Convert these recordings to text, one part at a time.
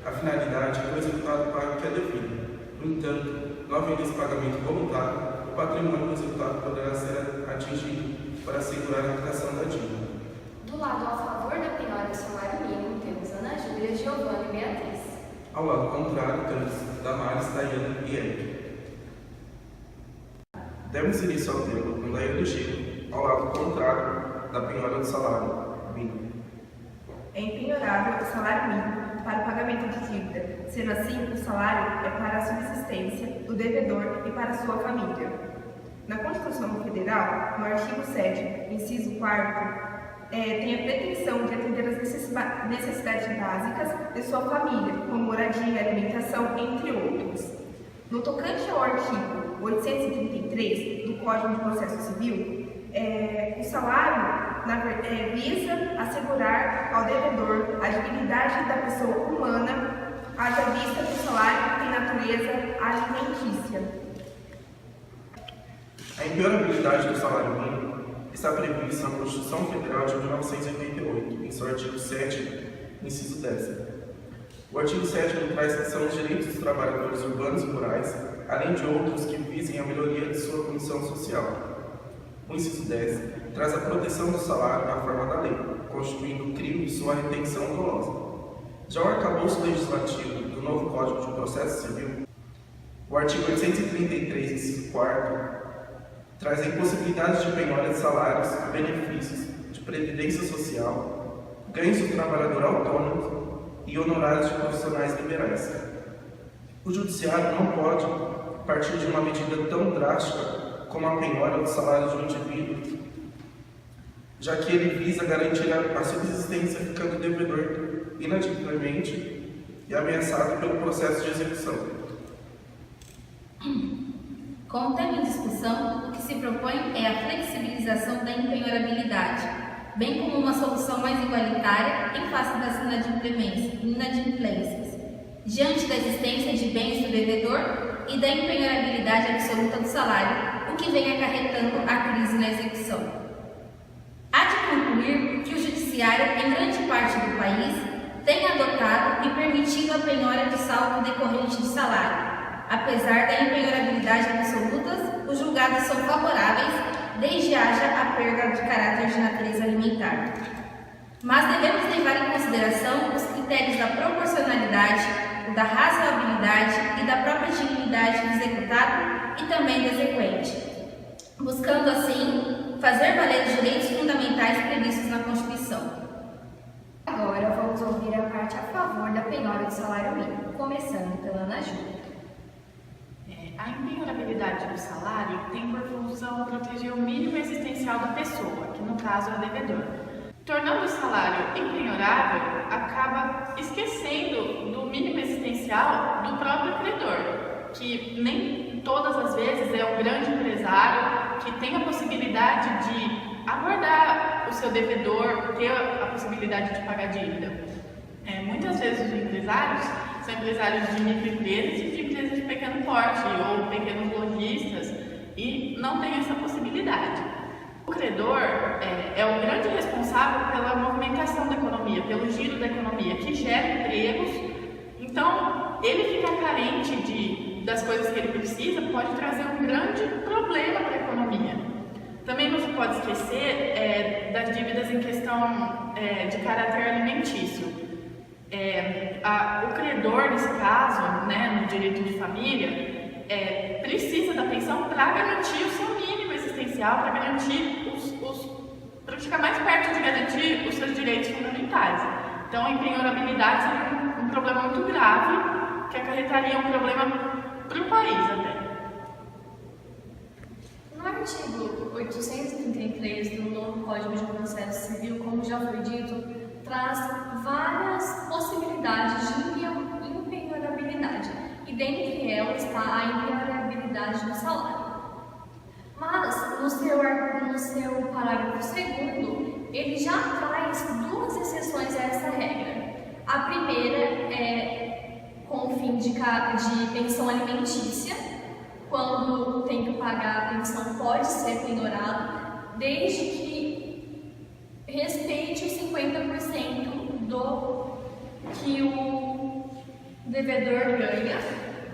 A finalidade é o resultado pago que é devido. No entanto, não havendo esse pagamento voluntário, o patrimônio do resultado poderá ser atingido para assegurar a quitação da dívida. Do lado a favor da penhora do salário mínimo, temos Ana Júlia, Giovanna e Beatriz. Ao lado contrário, temos Damares, Daiane e Eric. Demos início ao tema com Daiane Giro, ao lado contrário da penhora do salário mínimo. É empenhorável o salário mínimo para o pagamento de dívida, sendo assim, o salário é para a subsistência do devedor e para a sua família. Na Constituição Federal, no artigo 7º, inciso 4º, tem a pretensão de atender as necessidades básicas de sua família, como moradia, alimentação, entre outros. No tocante ao artigo 833 do Código de Processo Civil, o salário visa assegurar ao devedor a dignidade da pessoa humana, haja vista que o salário tem natureza alimentícia. A empenhorabilidade do salário mínimo está prevista na Constituição Federal de 1988, em seu artigo 7º, inciso 10º. O artigo 7º traz que são os direitos dos trabalhadores urbanos e rurais, além de outros que visem a melhoria de sua condição social. O inciso 10 traz a proteção do salário na forma da lei, constituindo o crime de sua retenção dolosa. Já o arcabouço legislativo do novo Código de Processo Civil, o artigo 833, inciso 4º, traz a impossibilidade de penhora de salários, benefícios de previdência social, ganhos do trabalhador autônomo e honorários de profissionais liberais. O Judiciário não pode partir de uma medida tão drástica como a penhora do salário de um indivíduo, já que ele visa garantir a subsistência ficando o devedor inadimplente e ameaçado pelo processo de execução. Com o tema em discussão, o que se propõe é a flexibilização da empenhorabilidade, bem como uma solução mais igualitária em face das inadimplências, diante da existência de bens do devedor e da empenhorabilidade absoluta do salário, o que vem acarretando a crise na execução. Há de concluir que o Judiciário, em grande parte do país, tem adotado e permitido a penhora de saldo decorrente de salário. Apesar da empenhorabilidade absoluta, os julgados são favoráveis, desde haja a perda de caráter de natureza alimentar. Mas devemos levar em consideração os critérios da proporcionalidade, o da razoabilidade e da própria dignidade do executado e também do exequente, buscando assim fazer valer os direitos fundamentais previstos na Constituição. Agora vamos ouvir a parte a favor da penhora do salário mínimo, começando pela Ana Júlia. A empenhorabilidade do salário tem por função proteger o mínimo existencial da pessoa, que no caso é o devedor. Tornando o salário empenhorável, acaba esquecendo do mínimo existencial do próprio credor, que nem todas as vezes é um grande empresário que tem a possibilidade de aguardar o seu devedor, ter a possibilidade de pagar dívida. Muitas vezes os empresários são empresários de microempresas e de empresas de pequeno porte ou pequenos lojistas e não tem essa possibilidade. O credor é o grande responsável pela movimentação da economia, pelo giro da economia, que gera empregos. Então, ele ficar carente das coisas que ele precisa pode trazer um grande problema para a economia. Também não se pode esquecer das dívidas em questão de caráter alimentício. O credor, nesse caso, no direito de família, precisa da pensão para garantir o seu mínimo existencial, para garantir para ficar mais perto de garantir os seus direitos fundamentais. Então, a empenhorabilidade seria um problema muito grave, que acarretaria um problema para o país até. No artigo 833 do novo Código de Processo Civil, como já foi dito, traz várias possibilidades de empenhorabilidade, e dentre elas está a empenhorabilidade do salário. Mas, no seu parágrafo 2º, ele já traz duas exceções a essa regra. A primeira é com o fim de pensão alimentícia, quando tem que pagar a pensão pode ser penhorado, desde que respeite os 50% do que o o devedor ganha.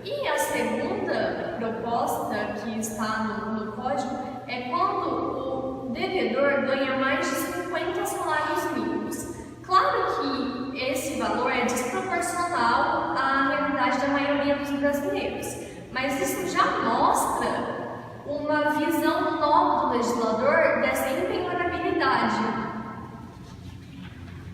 E a segunda proposta que está no código é quando o devedor ganha mais de 50 salários mínimos. Claro que esse valor é desproporcional à realidade da maioria dos brasileiros, mas isso já mostra uma visão nova do legislador dessa impenhorabilidade.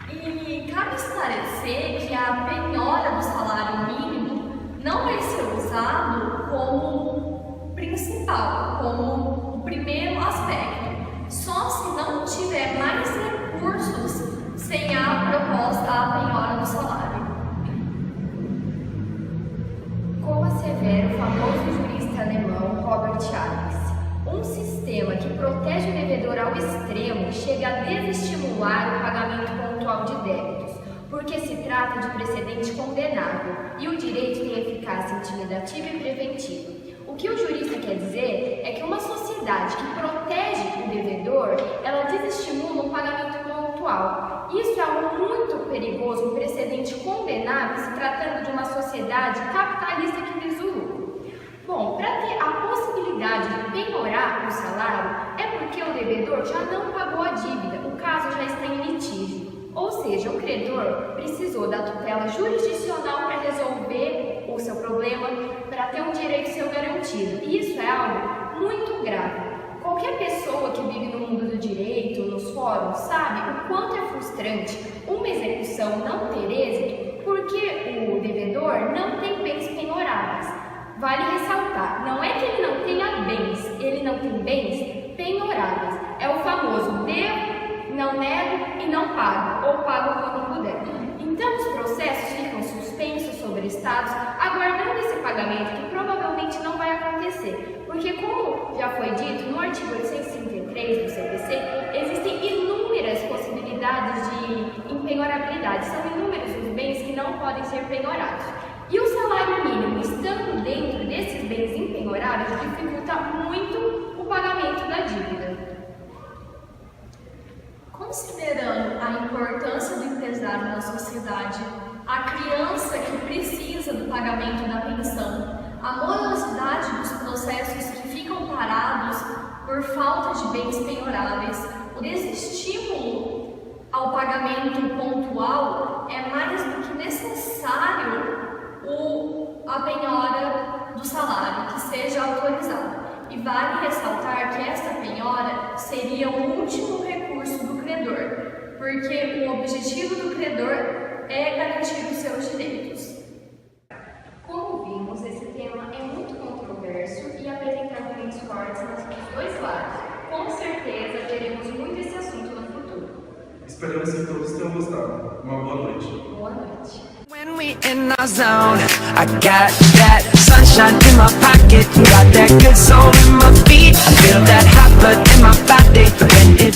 E cabe esclarecer que a penhora do salário mínimo não vai ser usado como principal, como o primeiro aspecto, só se não tiver mais recursos sem a proposta, a penhora do salário. Como assevera o famoso jurista alemão Robert Alex, um sistema que protege o devedor ao extremo chega a desestimular o pagamento pontual de débitos, porque se trata de precedente condenável e o direito tem eficácia intimidativa e preventiva. O que o jurista quer dizer é que uma sociedade que protege o devedor, ela desestimula o pagamento pontual. Isso é algo muito perigoso, um precedente condenável se tratando de uma sociedade capitalista que visa o lucro. Bom, para ter a possibilidade de penhorar o salário, é porque o devedor já não pagou a dívida, o caso já está em litígio. Ou seja, o credor precisou da tutela jurisdicional para resolver o seu problema, para ter um direito seu garantido. E isso é algo muito grave. Qualquer pessoa que vive no mundo do direito, nos fóruns, sabe o quanto é frustrante uma execução não ter êxito porque o devedor não tem bens penhoráveis. Vale ressaltar, não é que ele não tenha bens, ele não tem bens penhoráveis. É o famoso devo, não nego e não pago, ou pago quando puder. Então os processos ficam suspensos, sobrestados, aguardando esse pagamento que provavelmente não vai acontecer. Porque, como já foi dito no artigo 833 do CPC, existem inúmeras possibilidades de impenhorabilidade. São inúmeros os bens que não podem ser penhorados. E o salário mínimo, estando dentro desses bens impenhoráveis, dificulta muito o pagamento da dívida. Considerando a importância do empresário na sociedade, a criança que precisa do pagamento da pensão, a morosidade dos processos que ficam parados por falta de bens penhoráveis, o desestímulo ao pagamento pontual, é mais do que necessário a penhora do salário, que seja autorizada. E vale ressaltar que essa penhora seria o último recurso do credor, porque o objetivo do credor é garantir os seus direitos. Como vimos, esse tema é muito controverso e apresenta argumentos fortes nos dois lados. Com certeza teremos muito esse assunto no futuro. Esperamos que todos tenham gostado. Uma boa noite. Boa noite. When we in our zone, I got that sunshine in my pocket, got that good soul in my feet. I feel that hot blood in my body when it